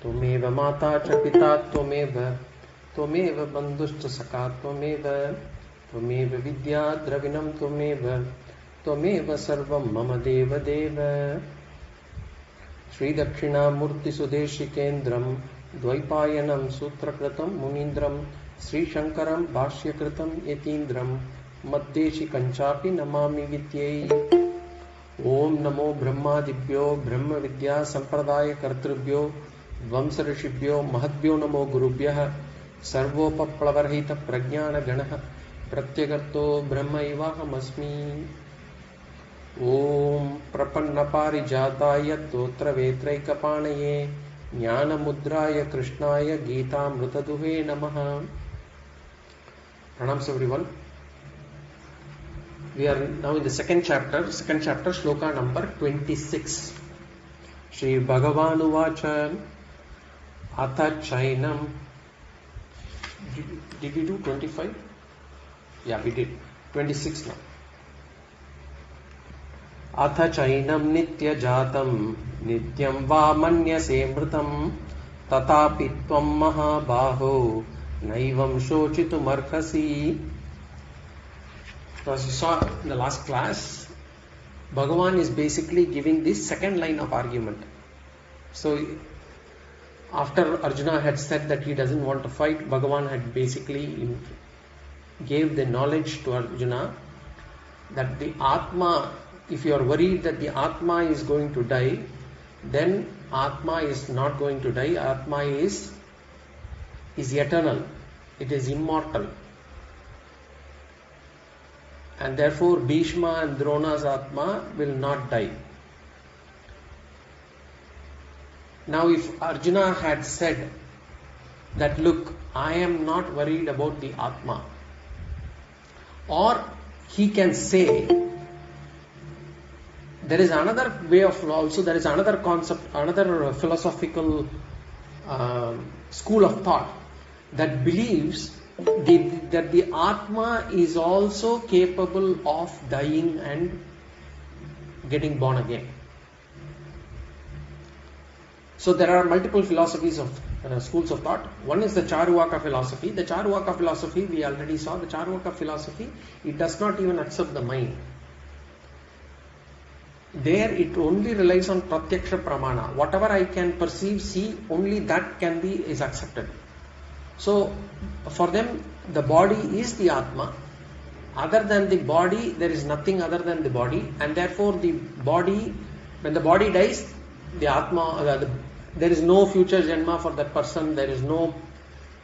Tvameva mata cha pita tvameva bandhuscha saka tvameva vidya dravinam tvameva sarvam mama deva deva. Sri Dakshina Murti Sudeshikendram Dvaipayanam Sutrakratam Munindram Sri Shankaram Bhashyakritam Yatindram Maddeshi Kanchapi Namami Vidyai. Om Namo Brahmadibhyo Brahma Vidya Sampradaya Kartrubhyo Vamsarishibhyo Mahadbhyo Namo Gurubhyah Sarvopaplavarhita Prajnana Ganaha Pratyagarto Brahma Ivaham Asmi. Om Prapannaparijataya Totra Vetraikapanaye Jnana Mudraya Krishnaya Gita Mrutaduhe Namaha. Pranams everyone. We are now in the second chapter, Sloka number 26. Shri Bhagavan Uvacha Atha Chainam. Did we do 25? Yeah, we did. 26 now. Atha chainam nitya jatam nityam va manyase mritam tatapi tvam mahabaho naivam shochitum arhasi. So as you saw in the last class, Bhagavan is basically giving this second line of argument. So after Arjuna had said that he doesn't want to fight, Bhagavan had basically gave the knowledge to Arjuna that the atma, if you are worried that the atma is going to die, then atma is not going to die. Atma is eternal. It is immortal. And therefore Bhishma and Drona's atma will not die. Now if Arjuna had said that, look, I am not worried about the atma, or he can say, there is another way of also, there is another concept, another philosophical school of thought that believes that the atma is also capable of dying and getting born again. So there are multiple philosophies of schools of thought. One is the Charvaka philosophy. The Charvaka philosophy, we already saw, the Charvaka philosophy, it does not even accept the mind. There it only relies on pratyaksha pramana. Whatever I can perceive, see, only that is accepted. So for them, the body is the atma. Other than the body, there is nothing other than the body, and therefore the body, when the body dies, the atma, there is no future janma for that person. There is no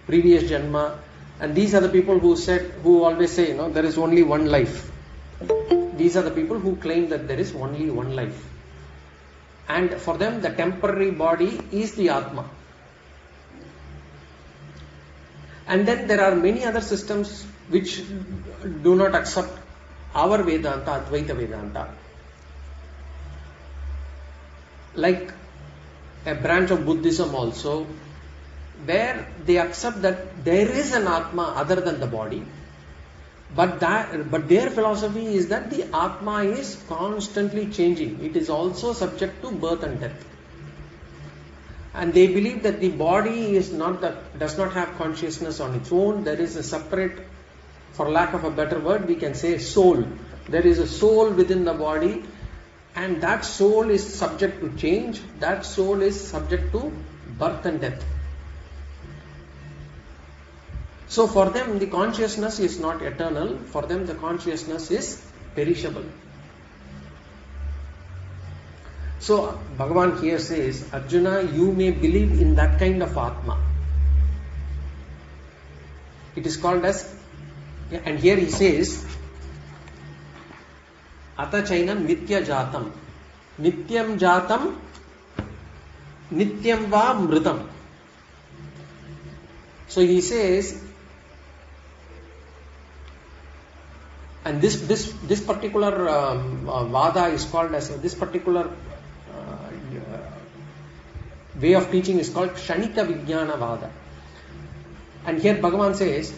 previous janma. And these are the people who always say, there is only one life. These are the people who claim that there is only one life. And for them, the temporary body is the atma. And then there are many other systems which do not accept our Vedanta, Advaita Vedanta. Like a branch of Buddhism also, where they accept that there is an atma other than the body. But their philosophy is that the atma is constantly changing. It is also subject to birth and death. And they believe that the body does not have consciousness on its own. There is a separate, for lack of a better word, we can say soul. There is a soul within the body, and that soul is subject to change. That soul is subject to birth and death. So for them, the consciousness is not eternal. For them, the consciousness is perishable. So Bhagavan here says, Arjuna, you may believe in that kind of atma. It is called as, and here he says, Ata chainam nitya jatam. Nityam jatam, nityam va mritam. So he says, and this particular vādaḥ is called as, this particular way of teaching is called kṣaṇika vijñāna vādaḥ. And here Bhagavan says,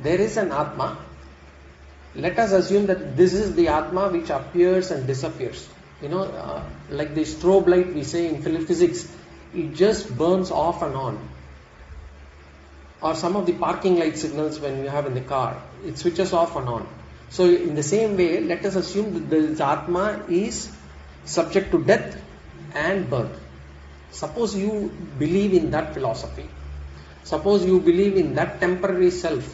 there is an atma. Let us assume that this is the atma which appears and disappears. Like the strobe light we say in physics, it just burns off and on. Or some of the parking light signals when you have in the car, it switches off and on. So in the same way, let us assume that the Atma is subject to death and birth. Suppose you believe in that philosophy. Suppose you believe in that temporary self,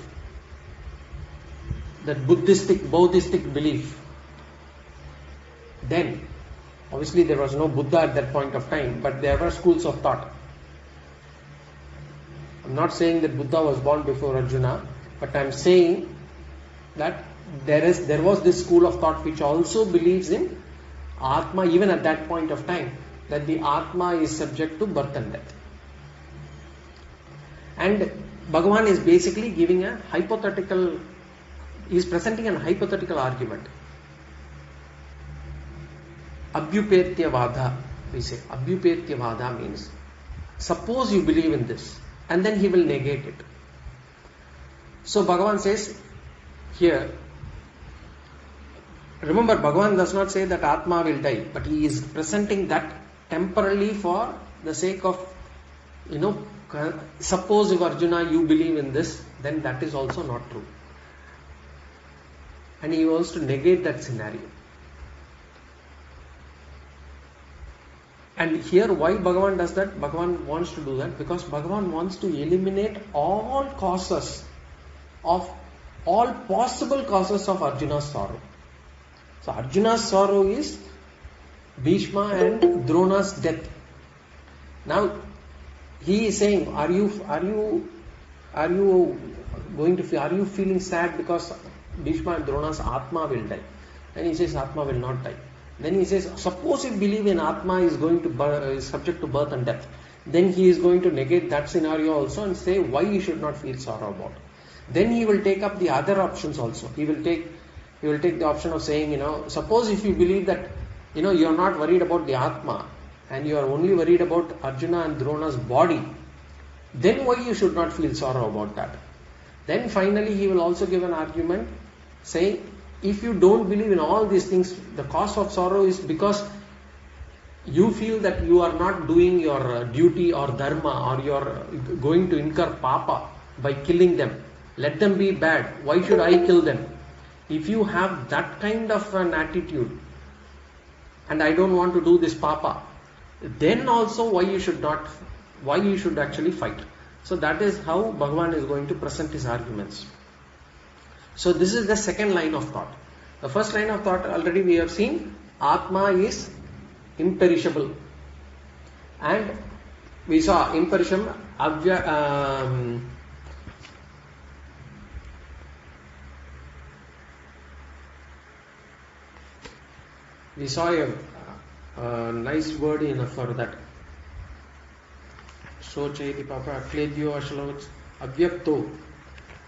that Buddhistic belief. Then, obviously there was no Buddha at that point of time, but there were schools of thought. I'm not saying that Buddha was born before Arjuna, but I'm saying that there was this school of thought which also believes in Atma, even at that point of time, that the Atma is subject to birth and death. And Bhagavan is basically giving a hypothetical, he is presenting a hypothetical argument. Abhyupetya vādaḥ, we say. Abhyupetya vādaḥ means, suppose you believe in this, and then he will negate it. So Bhagavan says here, remember Bhagavan does not say that Atma will die, but he is presenting that temporarily for the sake of, suppose if Arjuna you believe in this, then that is also not true. And he wants to negate that scenario. And here why Bhagavan does that? Bhagavan wants to do that because Bhagavan wants to eliminate all causes of, all possible causes of Arjuna's sorrow. So Arjuna's sorrow is Bhishma and Drona's death. Now he is saying, are you feeling sad because Bhishma and Drona's Atma will die? And he says Atma will not die. Then he says, suppose you believe in Atma is subject to birth and death. Then he is going to negate that scenario also and say why you should not feel sorrow about it. Then he will take up the other options also. He will take the option of saying, suppose if you believe that, you are not worried about the Atma and you are only worried about Arjuna and Drona's body, then why you should not feel sorrow about that. Then finally he will also give an argument saying, if you don't believe in all these things, the cause of sorrow is because you feel that you are not doing your duty or dharma, or you are going to incur papa by killing them. Let them be bad. Why should I kill them? If you have that kind of an attitude, and I don't want to do this papa, then also why you should actually fight. So that is how Bhagavan is going to present his arguments. So this is the second line of thought. The first line of thought already we have seen, Atma is imperishable. And we saw imperishable, we saw a nice word for that. So chaiti papa, akledyo ashaloch, avyakto.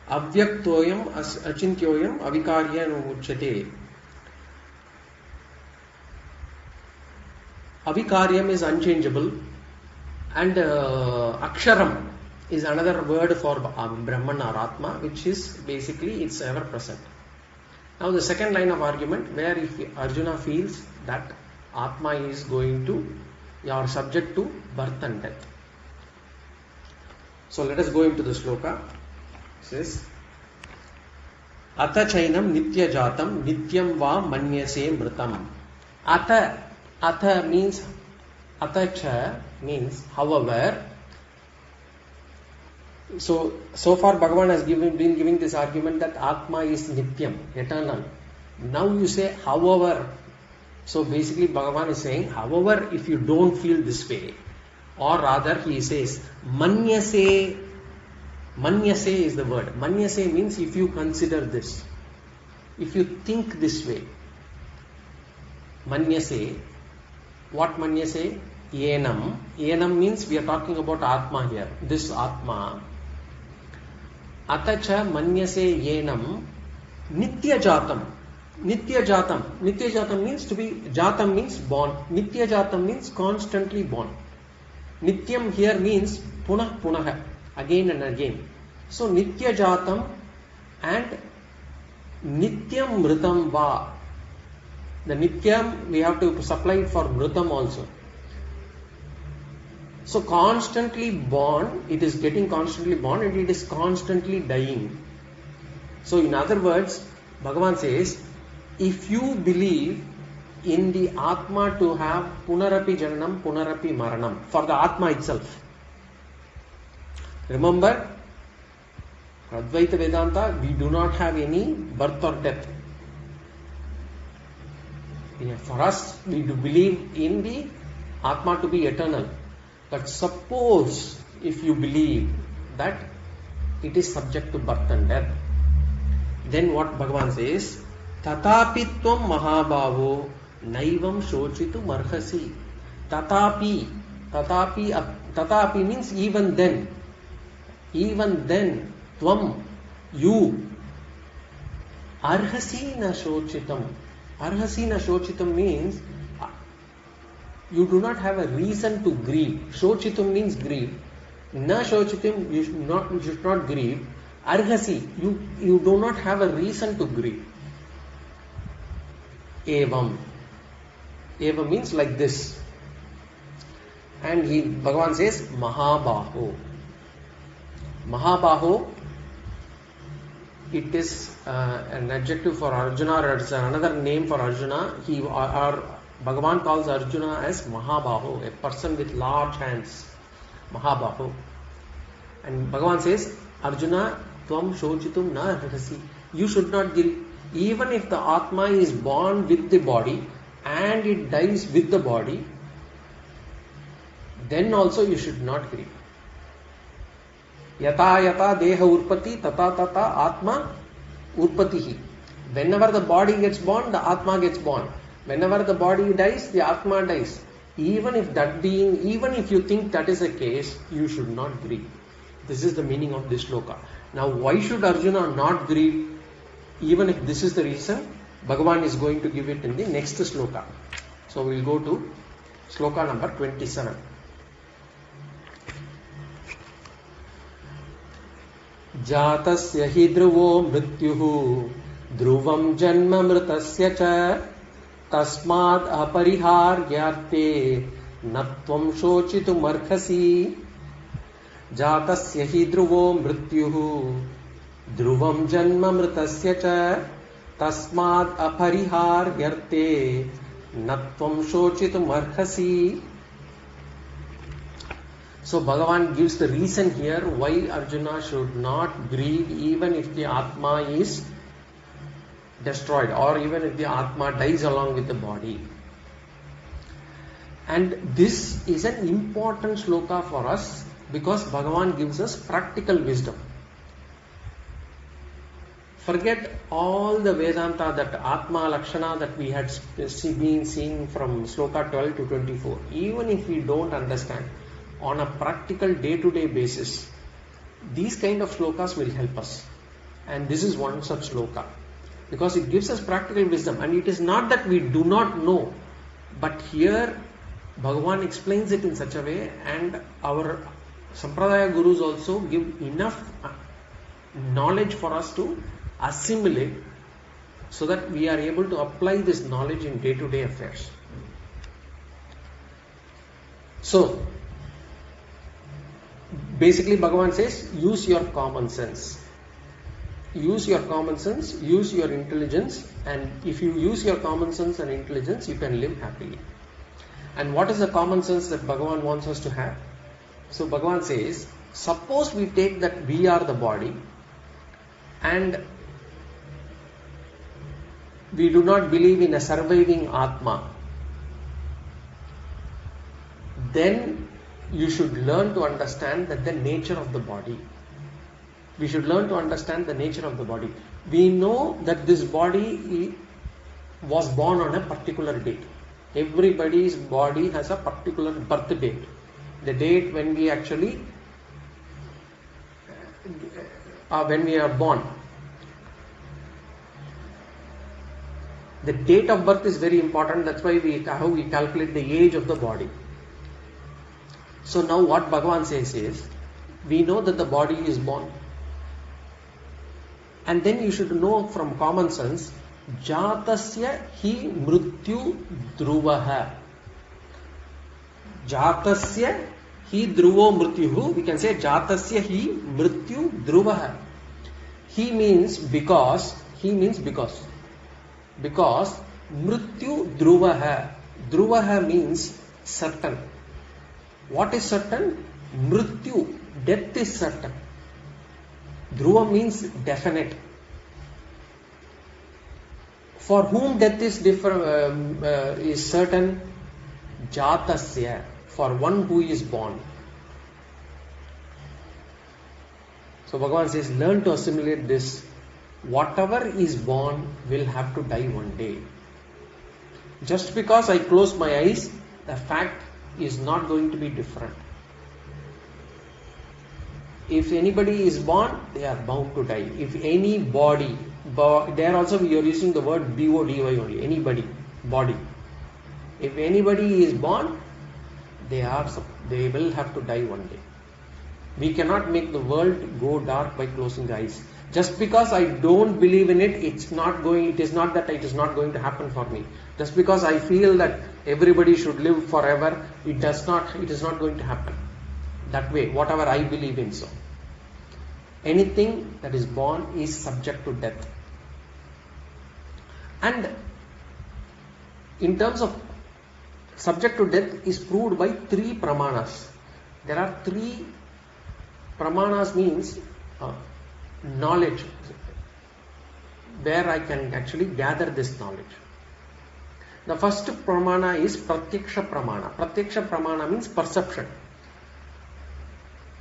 Avyaktoyam achintyoyam avikarya uchyate. Avikaryam is unchangeable, and aksharam is another word for Brahman or Atma, which is basically it's ever present. Now the second line of argument, where if Arjuna feels that Atma is going to or subject to birth and death. So let us go into the sloka. Says, Ata chainam nitya jatam nityam va manyase mritam. Ata means, Atacha means however. So far Bhagavan has been giving this argument that Atma is nityam, eternal. Now you say however. So basically Bhagavan is saying, however, if you don't feel this way, or rather he says, manyase. Manyase is the word. Manyase means if you consider this, if you think this way. Manyase, what manyase? Yenam. Yenam means we are talking about Atma here. This Atma. Atacha manyase yenam nitya jatam. Nitya jatam. Nitya jatam means to be, jatam means born. Nitya jatam means constantly born. Nityam here means punah punah, again and again. So nitya jatam and nityam mritam va. The nityam we have to supply it for mritam also. So constantly born, it is getting constantly born and it is constantly dying. So in other words, Bhagavan says, if you believe in the atma to have punarapi jananam, punarapi maranam, for the atma itself. Remember, Advaita Vedanta, we do not have any birth or death. For us, we do believe in the atma to be eternal. But suppose if you believe that it is subject to birth and death, then what Bhagavan says, Tatapi tvam mahabhavo naivam shochitu marhasi. Tatapi means even then, tvam, you, arhasi na shochitam. Arhasi na shochitam means you do not have a reason to grieve. Shochitam means grieve. Na shochitam, you should not grieve. Arhasi, you do not have a reason to grieve. Evam. Evam means like this. And Bhagavan says, Mahabaho. Mahabaho, it is an adjective for Arjuna, or it's another name for Arjuna. Bhagavan calls Arjuna as Mahabaho, a person with large hands. Mahabaho. And Bhagavan says, Arjuna, tvam shochitum na arhasi. You should not grieve. Even if the atma is born with the body and it dies with the body, then also you should not grieve. Yata yata deha urpati tata tata atma urpatihi. Whenever the body gets born, the atma gets born. Whenever the body dies, the atma dies. Even if you think that is the case, you should not grieve. This is the meaning of this sloka. Now, why should Arjuna not grieve? Even if this is the reason, Bhagavan is going to give it in the next sloka. So we will go to sloka number 27. Jatasya hi dhruvo mrityuhu dhruvam janma mritasya cha tasmad apariharyarte natvam shochitum arhasi. Jatasya hi dhruvo mrityuhu dhruvam janma mritasya cha tasmad apariharyarte natvam shochitum arhasi. So Bhagavan gives the reason here why Arjuna should not grieve even if the atma is destroyed or even if the atma dies along with the body. And this is an important sloka for us because Bhagavan gives us practical wisdom. Forget all the Vedanta, that Atma Lakshana that we had been seeing from sloka 12 to 24. Even if we don't understand, on a practical day-to-day basis, these kind of slokas will help us. And this is one such sloka. Because it gives us practical wisdom. And it is not that we do not know. But here, Bhagavan explains it in such a way, and our Sampradaya Gurus also give enough knowledge for us to assimilate so that we are able to apply this knowledge in day-to-day affairs. So, basically Bhagavan says, use your common sense. Use your common sense, use your intelligence, and if you use your common sense and intelligence, you can live happily. And what is the common sense that Bhagavan wants us to have? So Bhagavan says, suppose we take that we are the body and we do not believe in a surviving Atma, then you should learn to understand that the nature of the body. We should learn to understand the nature of the body. We know that this body was born on a particular date. Everybody's body has a particular birth date. The date when we actually, when we are born. The date of birth is very important. That's why how we calculate the age of the body. So now what Bhagavan says is, we know that the body is born. And then you should know from common sense, Jatasya hi mrityu dhruvaha. Jatasya He dhruvo mrityuhu. We can say jatasya he mrityu dhruvaha. He means because. He means because. Because mrityu dhruvaha. Dhruvaha means certain. What is certain? Mrityu. Death is certain. Dhruva means definite. For whom death is certain? Jatasya. For one who is born. So Bhagavan says, learn to assimilate this. Whatever is born will have to die one day. Just because I close my eyes, the fact is not going to be different. If anybody is born, they are bound to die. If any body, there also we are using the word body only, anybody, body. If anybody is born, they will have to die one day. We cannot make the world go dark by closing the eyes. Just because I don't believe in it, it is not going to happen for me. Just because I feel that everybody should live forever, it is not going to happen that way, whatever I believe in. So anything that is born is subject to death. And in terms of subject to death is proved by 3 pramanas. There are 3 pramanas, means knowledge, where I can actually gather this knowledge. The first pramana is pratyaksha pramana. Pratyaksha pramana means perception.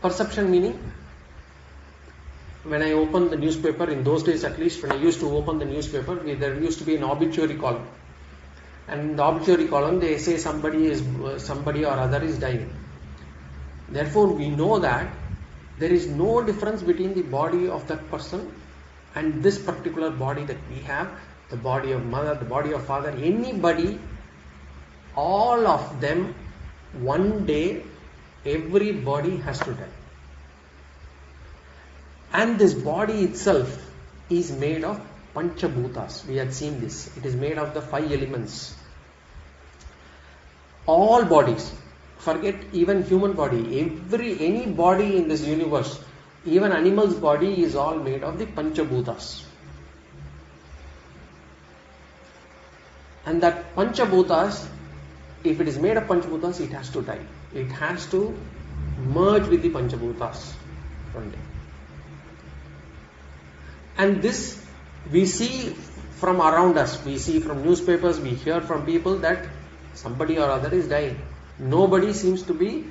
Perception meaning, when I open the newspaper, in those days at least, when I used to open the newspaper, there used to be an obituary column. And in the obituary column, they say somebody or other is dying. Therefore, we know that there is no difference between the body of that person and this particular body that we have, the body of mother, the body of father, anybody, all of them, one day, everybody has to die. And this body itself is made of panchabhutas. We had seen this. It is made of the 5 elements. All bodies, forget even human body, any body in this universe, even animal's body is all made of the panchabhutas. And that panchabhutas, if it is made of panchabhutas, it has to die. It has to merge with the panchabhutas one day. And this we see from around us. We see from newspapers, we hear from people that somebody or other is dying. Nobody seems to be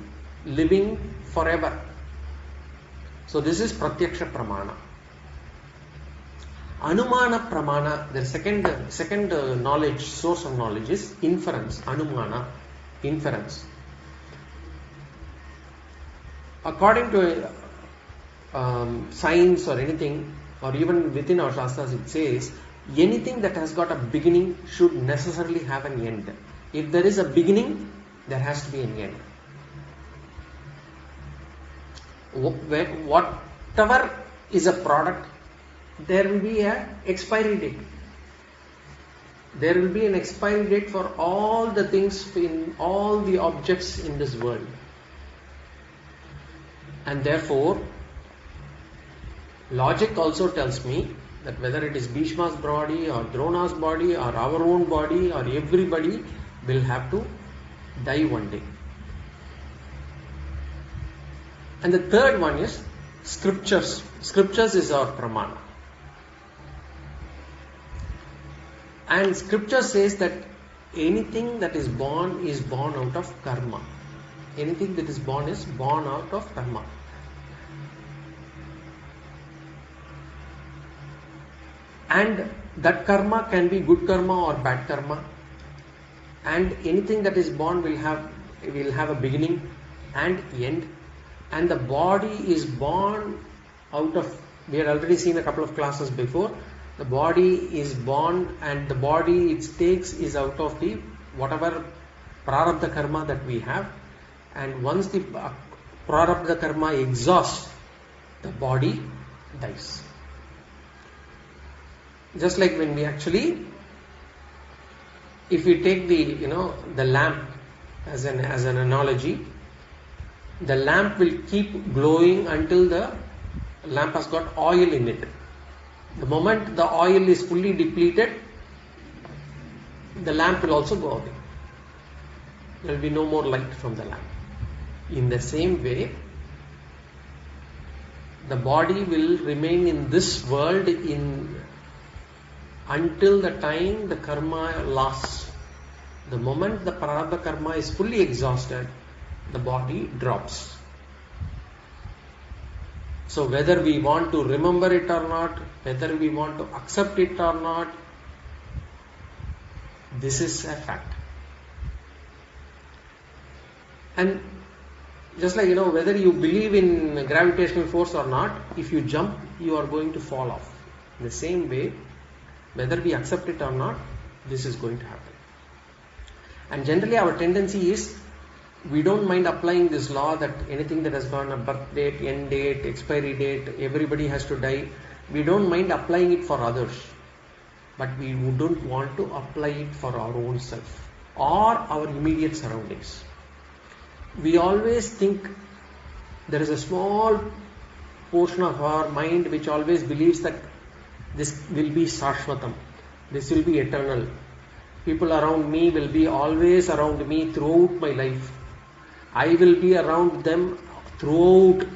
living forever. So this is pratyaksha pramana. Anumana pramana, the second knowledge, source of knowledge is inference. Anumana, inference. According to science or anything, or even within our shastras, it says anything that has got a beginning should necessarily have an end. If there is a beginning, there has to be an end. Whatever is a product, there will be an expiry date. There will be an expiry date for all the things, in all the objects in this world. And therefore, logic also tells me that whether it is Bhishma's body or Drona's body or our own body or everybody will have to die one day. And the third one is scriptures. Scriptures is our pramana. And scripture says that anything that is born out of karma. Anything that is born out of karma. And that karma can be good karma or bad karma. And anything that is born will have a beginning and end. And the body is born out of, we had already seen a couple of classes before, the body is born and the body it takes is out of the whatever prarabdha karma that we have. And once the prarabdha karma exhausts, the body dies. Just like when we actually, if we take the lamp as an analogy, The lamp will keep glowing until the lamp has got oil in it. The moment the oil is fully depleted, the lamp will also go away. There will be no more light from the lamp. In the same way, the body will remain in this world until the time the karma lasts. The moment the prarabdha karma is fully exhausted, the body drops. So whether we want to remember it or not, whether we want to accept it or not, this is a fact. And just like, whether you believe in gravitational force or not, if you jump, you are going to fall off. In the same way, whether we accept it or not, this is going to happen. And generally our tendency is, we don't mind applying this law that anything that has gone a birth date, end date, expiry date, everybody has to die. We don't mind applying it for others. But we don't want to apply it for our own self or our immediate surroundings. We always think there is a small portion of our mind which always believes that this will be Shashvatam, this will be eternal. People around me will be always around me throughout my life. I will be around them throughout.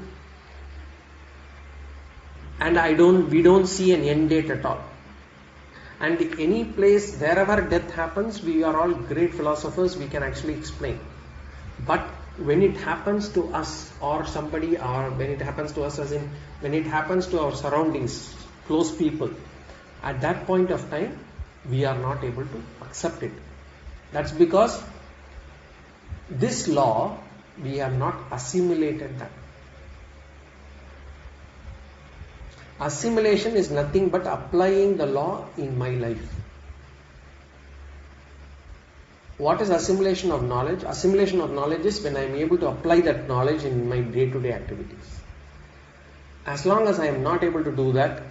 And we don't see an end date at all. And any place, wherever death happens, we are all great philosophers, we can actually explain. But when it happens to us or somebody, or when it happens to us as in, when it happens to our surroundings, close people, at that point of time, we are not able to accept it. That's because this law, we have not assimilated that. Assimilation is nothing but applying the law in my life. What is assimilation of knowledge? Assimilation of knowledge is when I am able to apply that knowledge in my day-to-day activities. As long as I am not able to do that,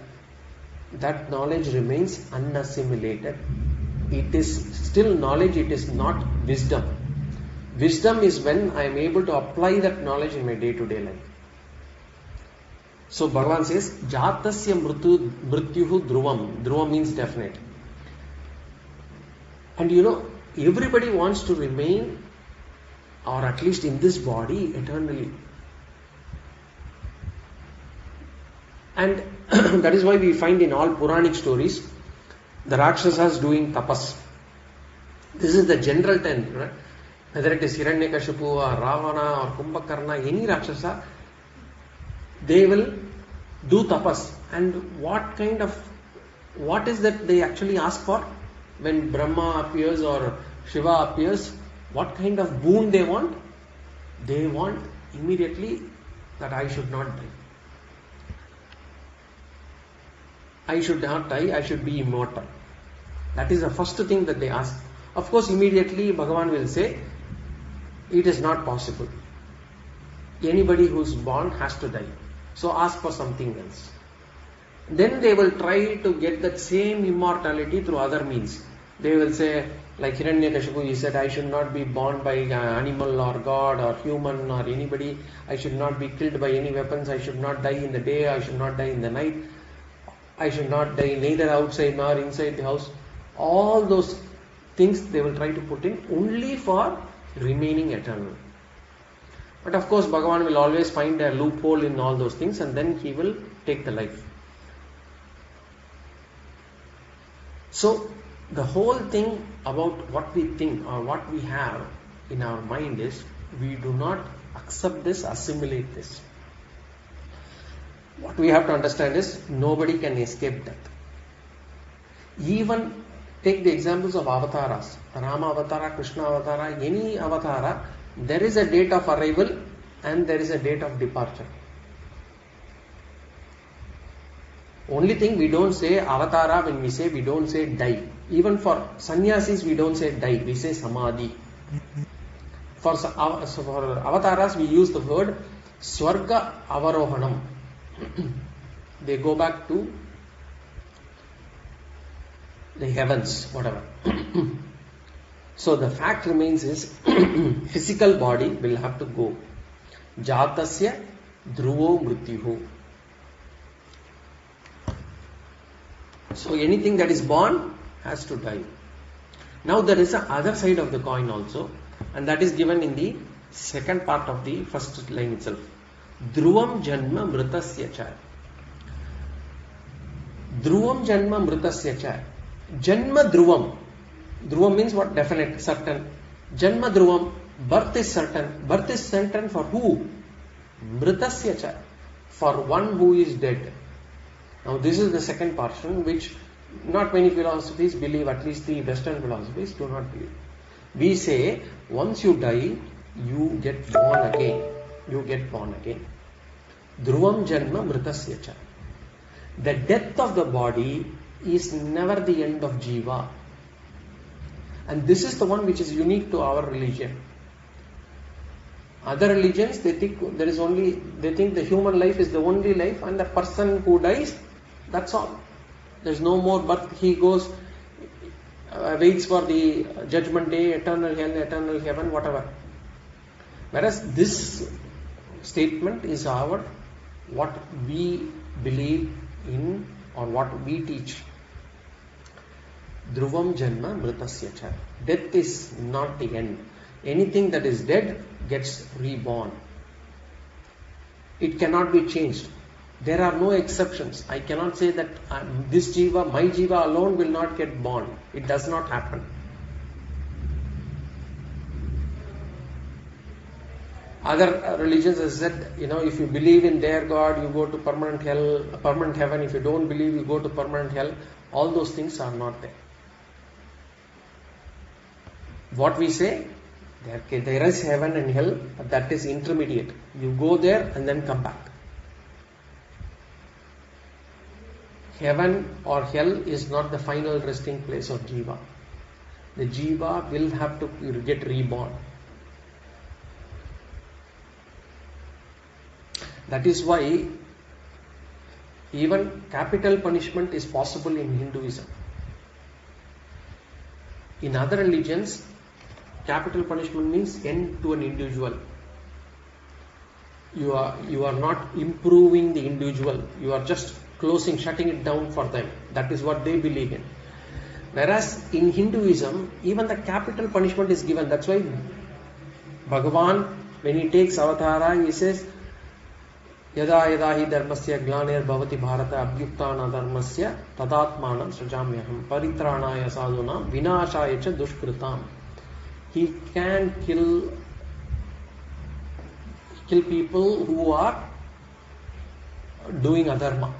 that knowledge remains unassimilated. It is still knowledge, it is not wisdom. Wisdom is when I am able to apply that knowledge in my day-to-day life. So Bhagavan says, Jatasya mrityuhu dhruvam. Dhruvam means definite. And everybody wants to remain, or at least in this body, eternally. And that is why we find in all Puranic stories, the Rakshasas doing tapas. This is the general trend, right? Whether it is Hiranyakashipu or Ravana or Kumbhakarna, any Rakshasa, they will do tapas. And what is that they actually ask for? When Brahma appears or Shiva appears, what kind of boon they want? They want immediately that I should not die. I should not die, I should be immortal. That is the first thing that they ask. Of course, immediately Bhagavan will say, it is not possible. Anybody who is born has to die. So ask for something else. Then they will try to get that same immortality through other means. They will say, like Hiranyakashipu, he said, I should not be born by animal or God or human or anybody. I should not be killed by any weapons. I should not die in the day. I should not die in the night. I should not die neither outside nor inside the house. All those things they will try to put in only for remaining eternal. But of course, Bhagavan will always find a loophole in all those things, and then he will take the life. So, the whole thing about what we think or what we have in our mind is, we do not accept this, assimilate this. What we have to understand is, nobody can escape death. Even take the examples of avatars, Rama avatara, Krishna avatara, any avatara, there is a date of arrival and there is a date of departure. Only thing, we don't say avatara. When we say, we don't say die. Even for sannyasis, we don't say die, we say samadhi. For avataras, we use the word swarga avarohanam. They go back to the heavens, whatever. So the fact remains is, physical body will have to go. Jatasya dhruvo mrityuhu. So anything that is born has to die. Now there is the other side of the coin also, and that is given in the second part of the first line itself. Dhruvam janma mritasya cha. Dhruvam janma mritasya cha. Janma dhruvam. Dhruvam means what? Definite, certain. Janma dhruvam. Birth is certain. Birth is certain for who? Mritasya cha. For one who is dead. Now this is the second portion which not many philosophies believe, at least the Western philosophies do not believe. We say once you die, you get born again. You get born again. Dhruvam janma mritasya cha. The death of the body is never the end of jiva. And this is the one which is unique to our religion. Other religions, they think the human life is the only life, and the person who dies, that's all. There's no more birth. He goes, waits for the judgment day, eternal hell, eternal heaven, whatever. Whereas this statement is what we believe in or what we teach. Dhruvam janma mritasya cha. Death is not the end. Anything that is dead gets reborn. It cannot be changed. There are no exceptions. I cannot say that this jiva, my jiva alone will not get born. It does not happen. Other religions have said, if you believe in their God, you go to permanent hell, permanent heaven. If you don't believe, you go to permanent hell. All those things are not there. What we say, there is heaven and hell, but that is intermediate. You go there and then come back. Heaven or hell is not the final resting place of jiva. The jiva will have to get reborn. That is why even capital punishment is possible in Hinduism. In other religions, capital punishment means end to an individual. You are not improving the individual. You are just shutting it down for them. That is what they believe in. Whereas in Hinduism, even the capital punishment is given. That's why Bhagavan, when he takes avatara, he says, Yada yada hi dharmasya glanir bhavati bharata abhyuptana dharmasya tadatmanam srajamyaham paritranaya sadhunam vinashaya cha dushkritam. He can kill people who are doing adharma.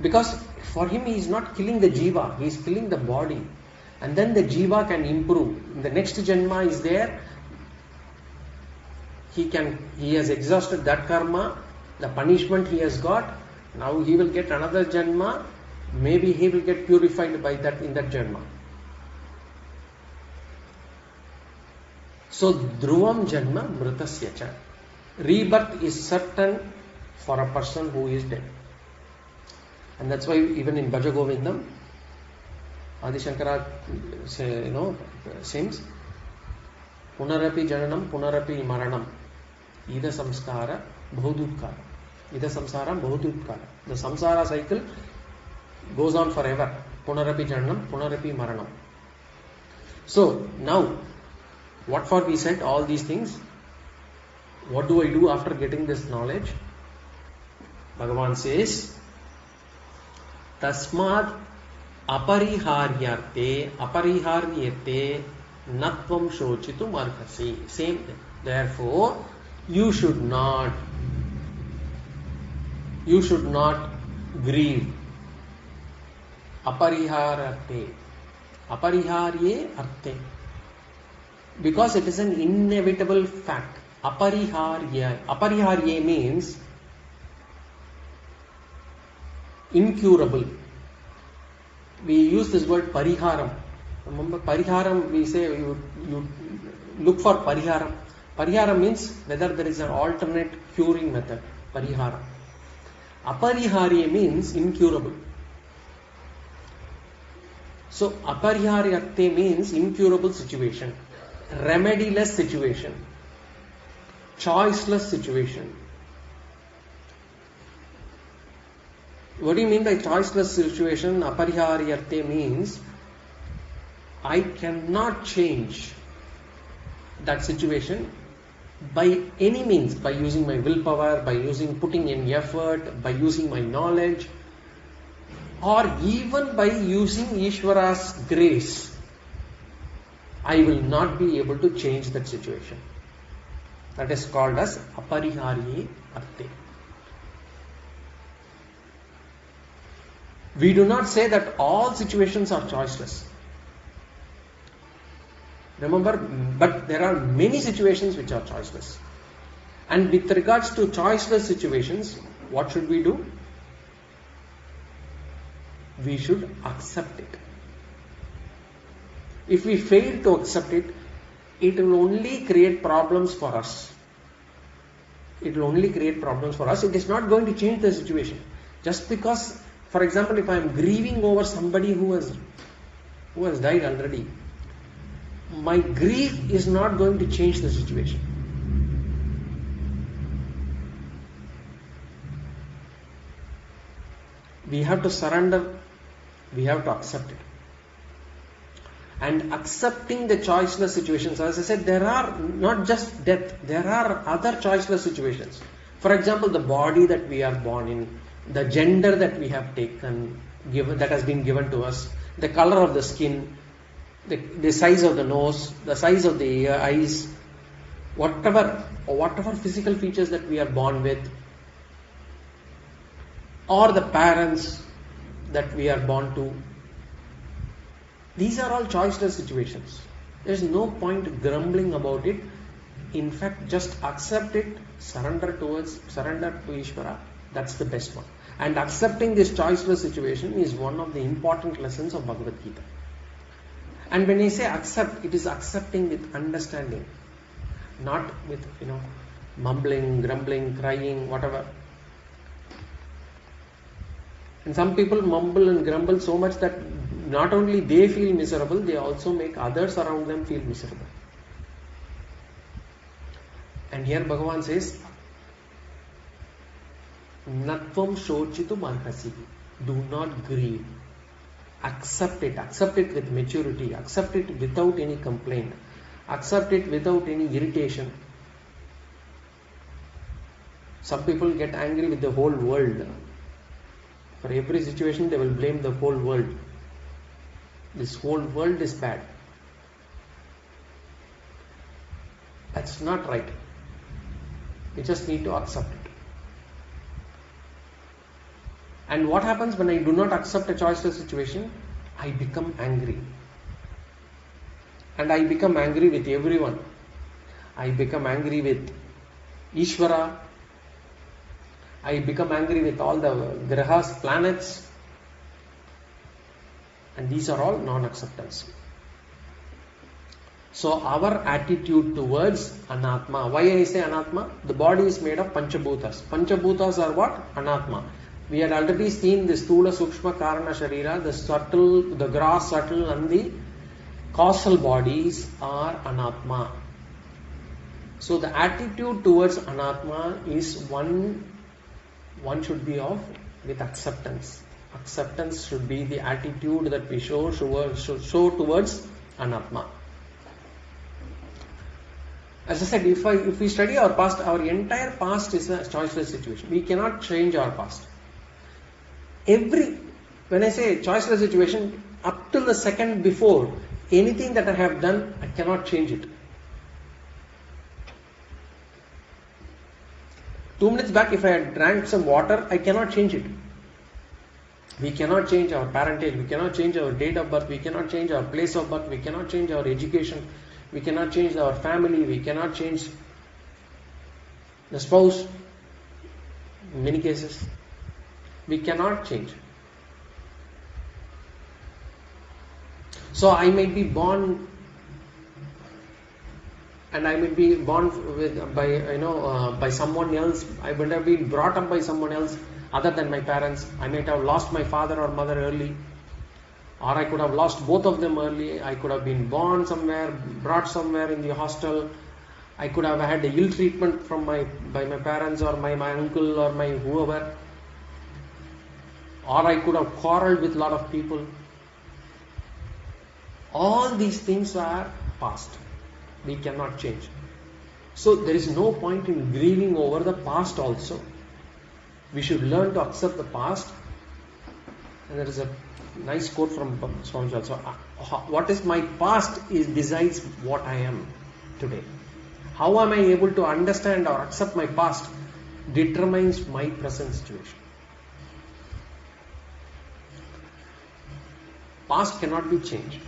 Because for him, he is not killing the jiva, he is killing the body. And then the jiva can improve. The next janma is there. He has exhausted that karma, the punishment he has got. Now he will get another janma. Maybe he will get purified by that in that janma. So dhruvam janma mritasya cha. Rebirth is certain for a person who is dead. And that's why even in Bhaja Govindam, Adi Shankara sings, Punarapi jananam, punarapi maranam, ida samskara bahududkara. Ida samsara bahududkara. The samsara cycle goes on forever. Punarapi jananam, punarapi maranam. So now, what for we said all these things? What do I do after getting this knowledge? Bhagavan says, Tasmad apariharyate natvam shochitum arhasi. Same thing. Therefore, you should not grieve. Apariharyate. Apariharye arte. Because it is an inevitable fact. Apariharya. Apariharye means incurable. We use this word pariharam. Remember, pariharam, we say you look for pariharam. Pariharam means whether there is an alternate curing method. Pariharam. Apariharya means incurable. So, apariharyate means incurable situation, remediless situation. choiceless situation. What do you mean by choiceless situation? Apariharyarthe means I cannot change that situation by any means, by using my willpower, by putting in effort, by using my knowledge, or even by using Ishvara's grace. I will not be able to change that situation. That is called as apariharye arthe. We do not say that all situations are choiceless. Remember, but there are many situations which are choiceless. And with regards to choiceless situations, what should we do? We should accept it. If we fail to accept it, it will only create problems for us. It will only create problems for us. It is not going to change the situation. Just because, for example, if I am grieving over somebody who has died already, my grief is not going to change the situation. We have to surrender, we have to accept it. And accepting the choiceless situations, as I said, there are not just death, there are other choiceless situations. For example, the body that we are born in, the gender that we have taken, that has been given to us, the color of the skin, the size of the nose, the size of the eyes, whatever physical features that we are born with, or the parents that we are born to. These are all choiceless situations. There is no point grumbling about it. In fact, just accept it, surrender to Ishvara. That's the best one. And accepting this choiceless situation is one of the important lessons of Bhagavad Gita. And when I say accept, it is accepting with understanding, not with mumbling, grumbling, crying, whatever. And some people mumble and grumble so much that not only they feel miserable, they also make others around them feel miserable. And here Bhagavan says, Natvam shochitum arhasi. Do not grieve. Accept it with maturity, accept it without any complaint, accept it without any irritation. Some people get angry with the whole world. For every situation they will blame the whole world. This whole world is bad. That's not right. We just need to accept it. And what happens when I do not accept a choiceless situation? I become angry. And I become angry with everyone. I become angry with Ishvara. I become angry with all the grahas, planets. And these are all non-acceptance. So our attitude towards anatma. Why I say anatma? The body is made of panchabhutas. Panchabhutas are what? Anatma. We had already seen the Stula, Sukshma, Karana, Sharira, the subtle, the gross, subtle and the causal bodies are anatma. So the attitude towards anatma is one should be with acceptance. Acceptance should be the attitude that we show towards anatma. As I said, if we study our past, our entire past is a choiceless situation. We cannot change our past. When I say choiceless situation, up till the second before, anything that I have done, I cannot change it. 2 minutes back, if I had drank some water, I cannot change it. We cannot change our parentage, we cannot change our date of birth, we cannot change our place of birth, we cannot change our education, we cannot change our family, we cannot change the spouse. In many cases, we cannot change. So I may be born, and I may be born by someone else. I would have been brought up by someone else other than my parents. I might have lost my father or mother early, or I could have lost both of them early. I could have been born somewhere, brought somewhere in the hostel. I could have had ill treatment by my parents or my uncle or my whoever. Or I could have quarreled with a lot of people. All these things are past. We cannot change. So there is no point in grieving over the past also. We should learn to accept the past. And there is a nice quote from Swami also. What is my past decides what I am today. How am I able to understand or accept my past determines my present situation. Past cannot be changed.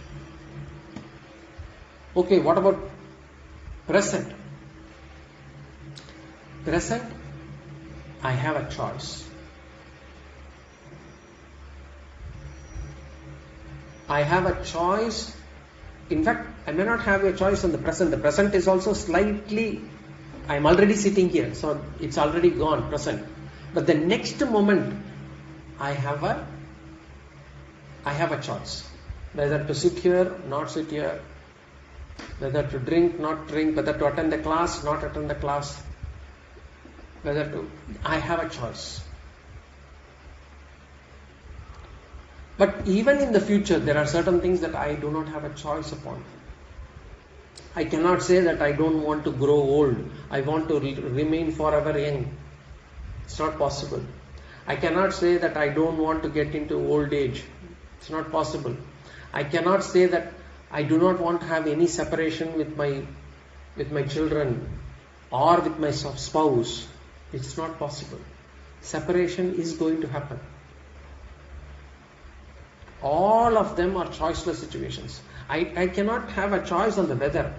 Okay, what about present? Present, I have a choice. I have a choice. In fact, I may not have a choice on the present. The present is also slightly, I am already sitting here, so it's already gone, present. But the next moment, I have a choice. Whether to sit here, not sit here. Whether to drink, not drink. Whether to attend the class, not attend the class. I have a choice. But even in the future, there are certain things that I do not have a choice upon. I cannot say that I don't want to grow old. I want to remain forever young. It's not possible. I cannot say that I don't want to get into old age. It's not possible. I cannot say that I do not want to have any separation with my children or with my spouse. It's not possible. Separation is going to happen. All of them are choiceless situations. I cannot have a choice on the weather.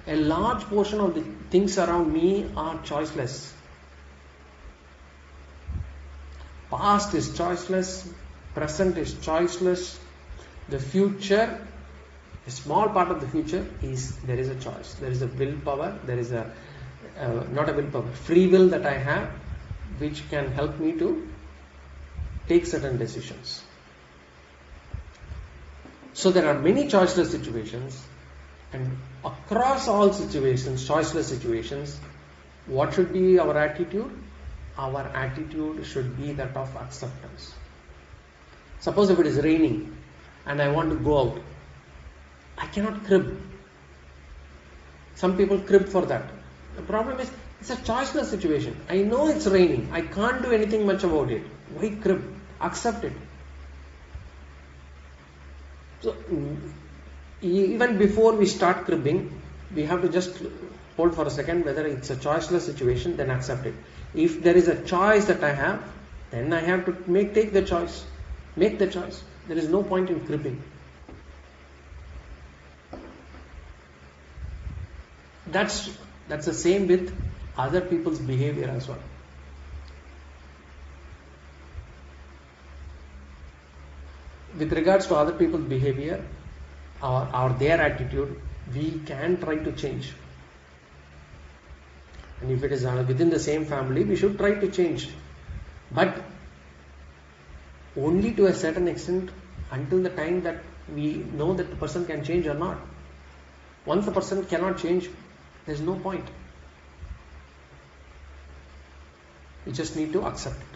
A large portion of the things around me are choiceless. Past is choiceless. Present is choiceless. The future, a small part of the future there is a choice. There is a willpower. There is not a willpower, free will that I have, which can help me to take certain decisions. So there are many choiceless situations, and across all situations, choiceless situations, what should be our attitude? Our attitude should be that of acceptance. Suppose if it is raining and I want to go out, I cannot crib. Some people crib for that. The problem is, it's a choiceless situation. I know it's raining. I can't do anything much about it. Why crib? Accept it. So, even before we start cribbing, we have to just hold for a second whether it's a choiceless situation, then accept it. If there is a choice that I have, then I have to take the choice. Make the choice. There is no point in cribbing. That's the same with other people's behavior as well. With regards to other people's behavior or their attitude, we can try to change. And if it is within the same family, we should try to change. But only to a certain extent, until the time that we know that the person can change or not. Once the person cannot change, there is no point. We just need to accept it.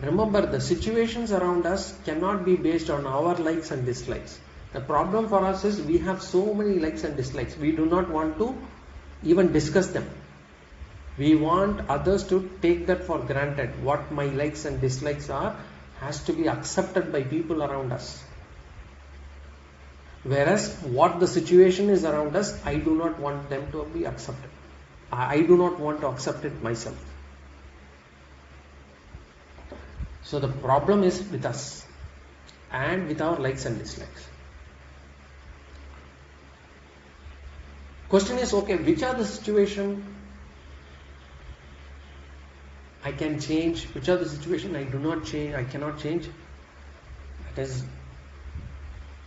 Remember, the situations around us cannot be based on our likes and dislikes. The problem for us is we have so many likes and dislikes. We do not want to even discuss them. We want others to take that for granted. What my likes and dislikes are has to be accepted by people around us. Whereas what the situation is around us, I do not want them to be accepted. I do not want to accept it myself. So the problem is with us and with our likes and dislikes. Question is, okay, which are the situation I can change, which are the situation I do not change, I cannot change? That is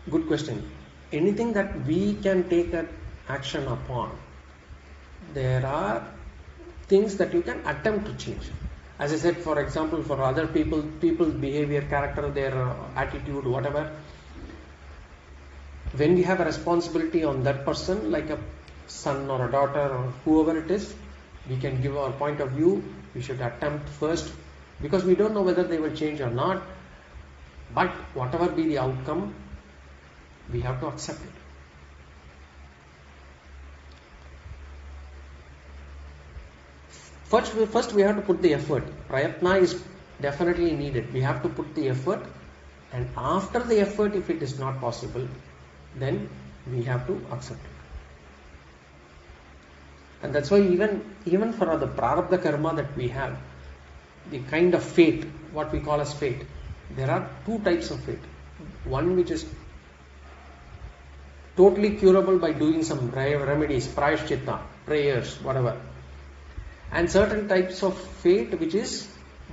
a good question. Anything that we can take an action upon, there are things that you can attempt to change. As I said, for example, for other people's behavior, character, their attitude, whatever, When we have a responsibility on that person, like a son or a daughter or whoever it is, we can give our point of view. We should attempt first, because we don't know whether they will change or not. But whatever be the outcome, we have to accept it. First we have to put the effort. Prayatna is definitely needed. We have to put the effort, and after the effort, if it is not possible, then we have to accept it. And that's why even for the prarabdha karma that we have, the kind of fate, what we call as fate, there are two types of fate. One which is totally curable by doing some remedies, prayashchitta, prayers, whatever. And certain types of fate which is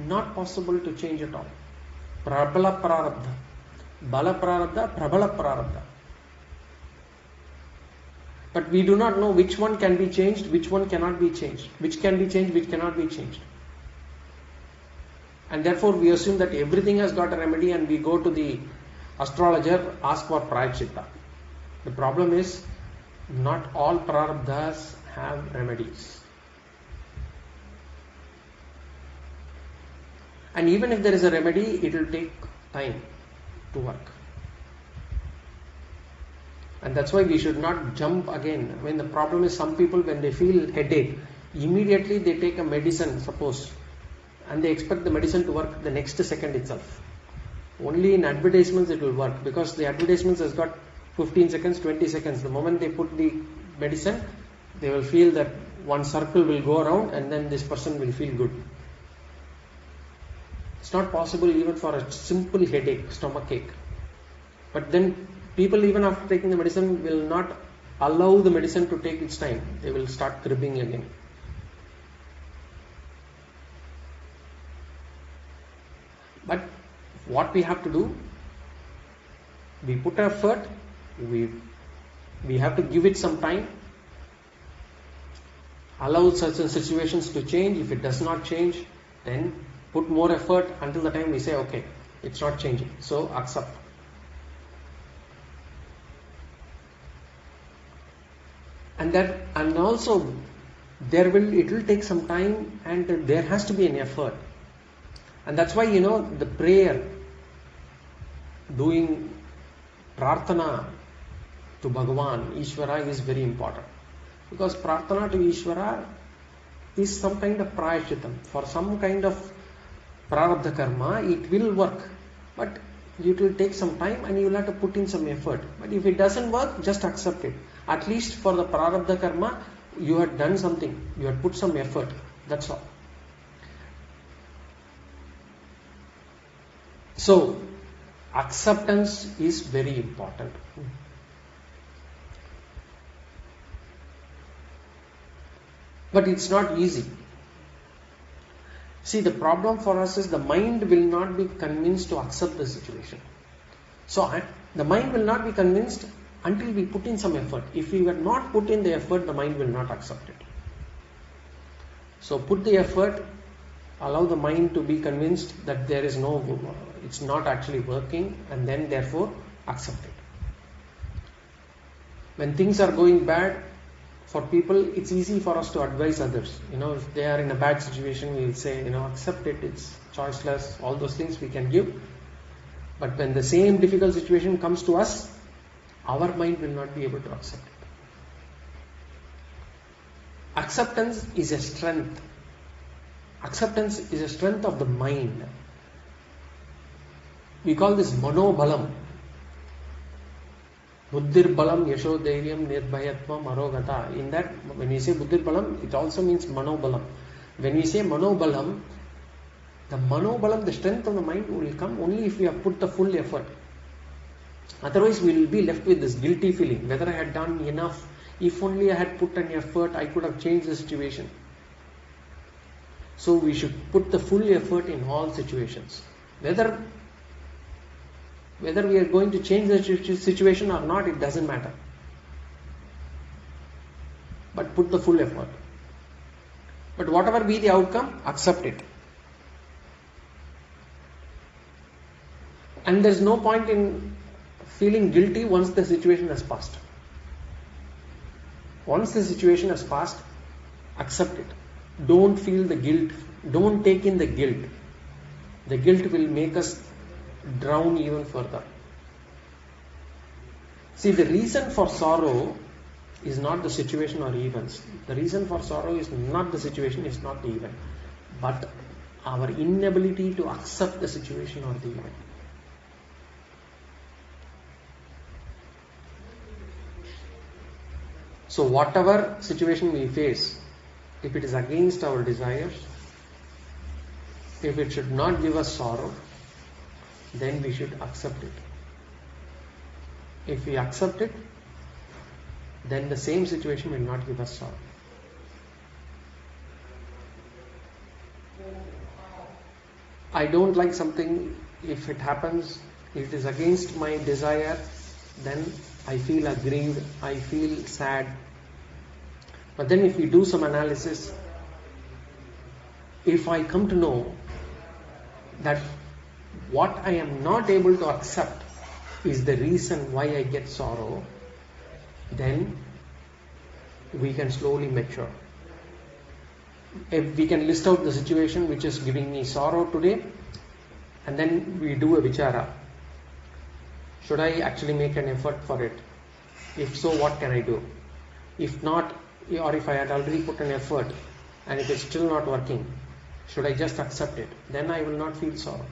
not possible to change at all. Prabala prarabdha, bala prarabdha, prabala prarabdha. But we do not know which one can be changed, which one cannot be changed, which can be changed, which cannot be changed. And therefore we assume that everything has got a remedy, and we go to the astrologer, ask for prayaschitta. The problem is, not all prarabdhas have remedies. And even if there is a remedy, it will take time to work. And that's why we should not jump again. I mean, the problem is, some people, when they feel headache, immediately they take a medicine, suppose, and they expect the medicine to work the next second itself. Only in advertisements it will work, because the advertisements has got 15 seconds, 20 seconds. The moment they put the medicine, they will feel that one circle will go around, and then this person will feel good. It's not possible even for a simple headache, stomach ache. But then people, even after taking the medicine, will not allow the medicine to take its time. They will start cribbing again. But what we have to do, we put effort, we have to give it some time, allow certain situations to change. If it does not change, then put more effort until the time we say, okay, it's not changing, so accept. And also it will take some time, and there has to be an effort. And that's why, the prayer, doing prarthana to Bhagavan, Ishvara, is very important. Because prarthana to Ishvara is some kind of prayashchitam. For some kind of prarabdha karma, it will work. But it will take some time, and you will have to put in some effort. But if it doesn't work, just accept it. At least for the prarabdha karma, you had done something. You had put some effort. That's all. So, acceptance is very important. But it's not easy. See, the problem for us is the mind will not be convinced to accept the situation. So, the mind will not be convinced until we put in some effort. If we were not put in the effort, the mind will not accept it. So, put the effort, allow the mind to be convinced that there is it's not actually working, and then therefore accept it. When things are going bad for people, it's easy for us to advise others. If they are in a bad situation, we will say, accept it, it's choiceless, all those things we can give. But when the same difficult situation comes to us, our mind will not be able to accept it. Acceptance is a strength. Acceptance is a strength of the mind. We call this manobalam. Buddhir balam, yasho dairyam, nirbhayatvam, arogata. In that, when we say buddhir balam, it also means manobalam. When we say manobalam, the strength of the mind will come only if we have put the full effort. Otherwise, we will be left with this guilty feeling. Whether I had done enough, if only I had put an effort, I could have changed the situation. So we should put the full effort in all situations. Whether we are going to change the situation or not, it doesn't matter. But put the full effort. But whatever be the outcome, accept it. And there's no point in feeling guilty once the situation has passed. Once the situation has passed, accept it. Don't feel the guilt. Don't take in the guilt. The guilt will make us drown even further. See, the reason for sorrow is not the situation or events. The reason for sorrow is not the situation, is not the event, but our inability to accept the situation or the event. So whatever situation we face, if it is against our desires, if it should not give us sorrow, then we should accept it. If we accept it, then the same situation will not give us sorrow. I don't like something. If it happens, if it is against my desire, then I feel aggrieved, I feel sad. But then if we do some analysis, if I come to know that what I am not able to accept is the reason why I get sorrow, then we can slowly mature. If we can list out the situation which is giving me sorrow today, and then we do a vichara. Should I actually make an effort for it? If so, what can I do? If not, or if I had already put an effort and it is still not working, should I just accept it? Then I will not feel sorrow.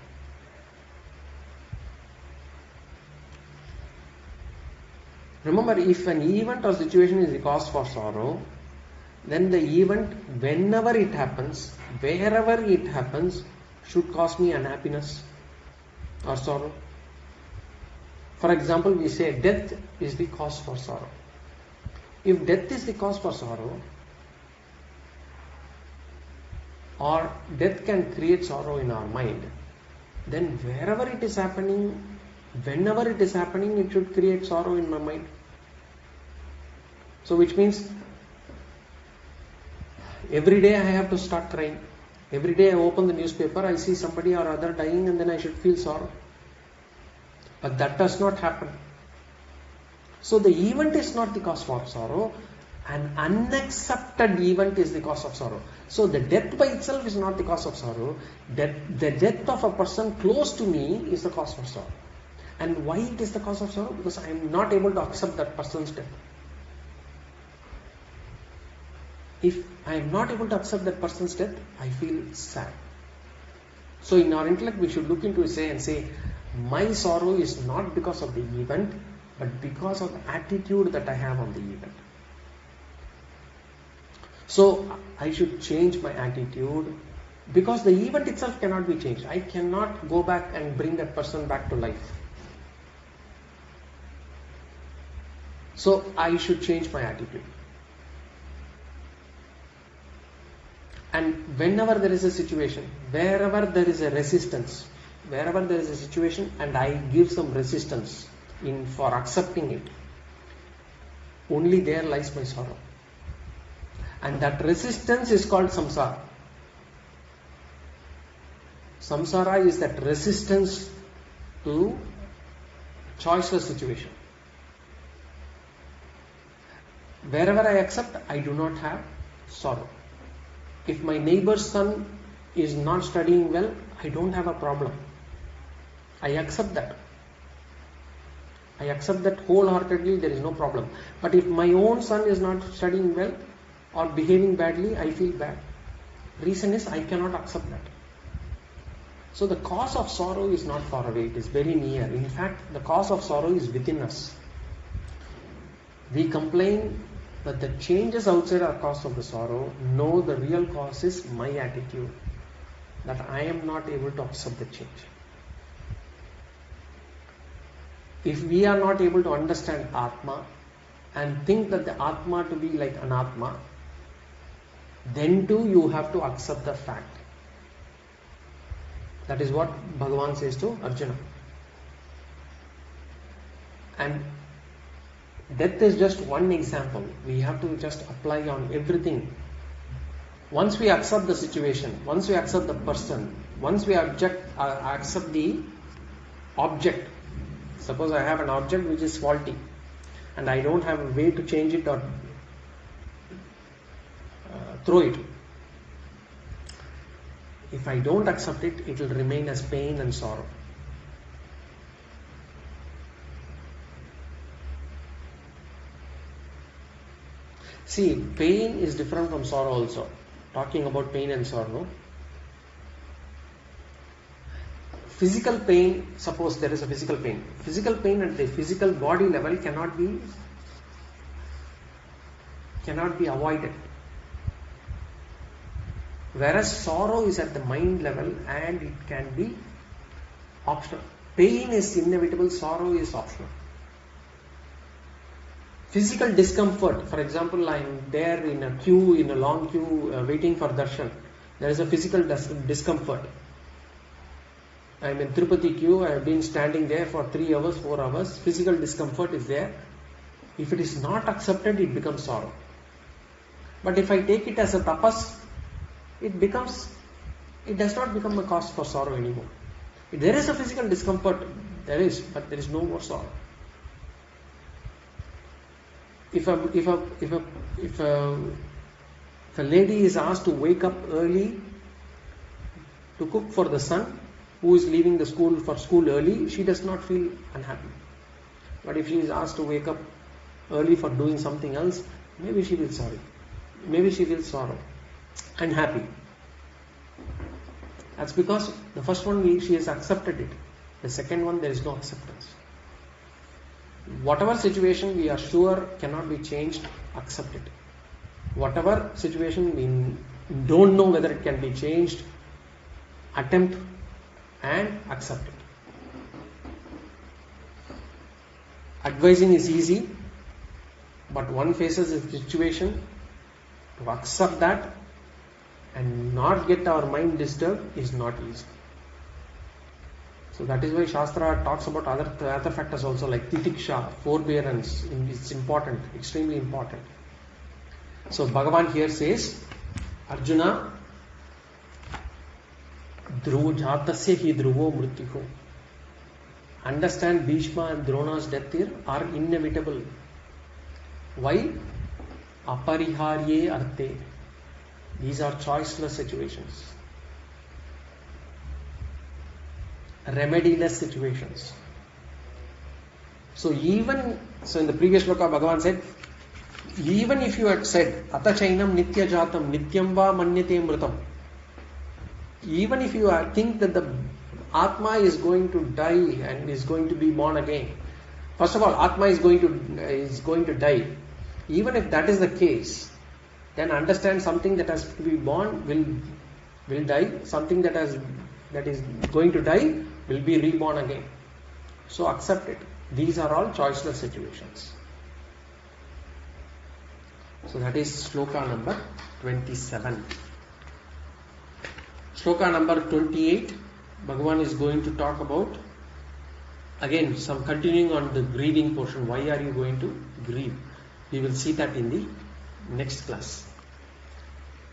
Remember, if an event or situation is the cause for sorrow, then the event, whenever it happens, wherever it happens, should cause me unhappiness or sorrow. For example, we say death is the cause for sorrow. If death is the cause for sorrow, or death can create sorrow in our mind, then wherever it is happening, whenever it is happening, it should create sorrow in my mind. So which means every day I have to start crying. Every day I open the newspaper, I see somebody or other dying, and then I should feel sorrow. But that does not happen. So the event is not the cause for sorrow. An unaccepted event is the cause of sorrow. So the death by itself is not the cause of sorrow. The death of a person close to me is the cause for sorrow. And why it is the cause of sorrow? Because I am not able to accept that person's death. If I am not able to accept that person's death, I feel sad. So in our intellect, we should look into it and say, my sorrow is not because of the event, but because of the attitude that I have on the event. So I should change my attitude, because the event itself cannot be changed. I cannot go back and bring that person back to life. So I should change my attitude. And whenever there is a situation, wherever there is a resistance, wherever there is a situation and I give some resistance for accepting it, only there lies my sorrow. And that resistance is called samsara. Samsara is that resistance to choiceless situation. Wherever I accept, I do not have sorrow. If my neighbor's son is not studying well, I don't have a problem. I accept that. I accept that wholeheartedly, there is no problem. But if my own son is not studying well or behaving badly, I feel bad. Reason is I cannot accept that. So the cause of sorrow is not far away, it is very near. In fact, the cause of sorrow is within us. We complain that the changes outside are cause of the sorrow. No, the real cause is my attitude, that I am not able to accept the change. If we are not able to understand atma and think that the atma to be like an atma, then too you have to accept the fact. That is what Bhagavan says to Arjuna. And death is just one example. We have to just apply on everything. Once we accept the situation, once we accept the person, once we accept the object, Suppose I have an object which is faulty and I don't have a way to change it or throw it. If I don't accept it, it will remain as pain and sorrow. See, pain is different from sorrow also. Talking about pain and sorrow, no? Physical pain, suppose there is a physical pain. Physical pain at the physical body level cannot be avoided. Whereas sorrow is at the mind level and it can be optional. Pain is inevitable, sorrow is optional. Physical discomfort, for example, I am there in a queue, in a long queue, waiting for darshan. There is a physical discomfort. I am in Tirupati queue, I have been standing there for 3 hours, 4 hours. Physical discomfort is there. If it is not accepted, it becomes sorrow. But if I take it as a tapas, it does not become a cause for sorrow anymore. If there is a physical discomfort, but there is no more sorrow. If a lady is asked to wake up early to cook for the son who is leaving the school for school early, she does not feel unhappy. But if she is asked to wake up early for doing something else, maybe she feels sorry. Maybe she feels sorrow and happy. That's because the first one she has accepted it. The second one there is no acceptance. Whatever situation we are sure cannot be changed, accept it. Whatever situation we don't know whether it can be changed, attempt and accept it. Advising is easy, but one faces a situation to accept that and not get our mind disturbed is not easy. So that is why Shastra talks about other factors also, like titiksha, forbearance. It's important, extremely important. So Bhagavan here says, Arjuna, dhruvo jatasya hi dhruvo mrityuho. Understand Bhishma and Drona's death here are inevitable. Why? Apariharye arte. These are choiceless situations. Remediless situations. So in the previous sloka Bhagavan said, even if you had said atachainam nitya jatam nityam va manyate mritam, even if you think that the atma is going to die and is going to be born again, first of all, atma is going to die. Even if that is the case, then understand something that has to be born will die. Something that is going to die will be reborn again. So accept it. These are all choiceless situations. So that is sloka number 27. Sloka number 28, Bhagavan is going to talk about, again, some continuing on the grieving portion. Why are you going to grieve? We will see that in the next class.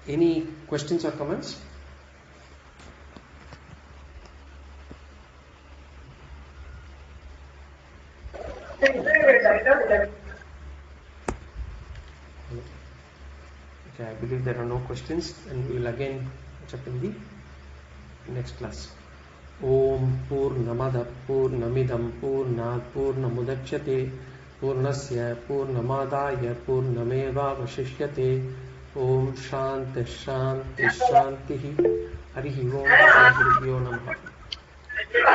Any questions or comments? Okay, I believe there are no questions, and we will again catch up in the next class. Om Purnamada Purnamidam Purnat Purnamudachyate Purnasya Purnamadaya Purnameva Vashishyate. Om Shanti Shanti Shanti. Harihi Om Gurubhyo Namaha.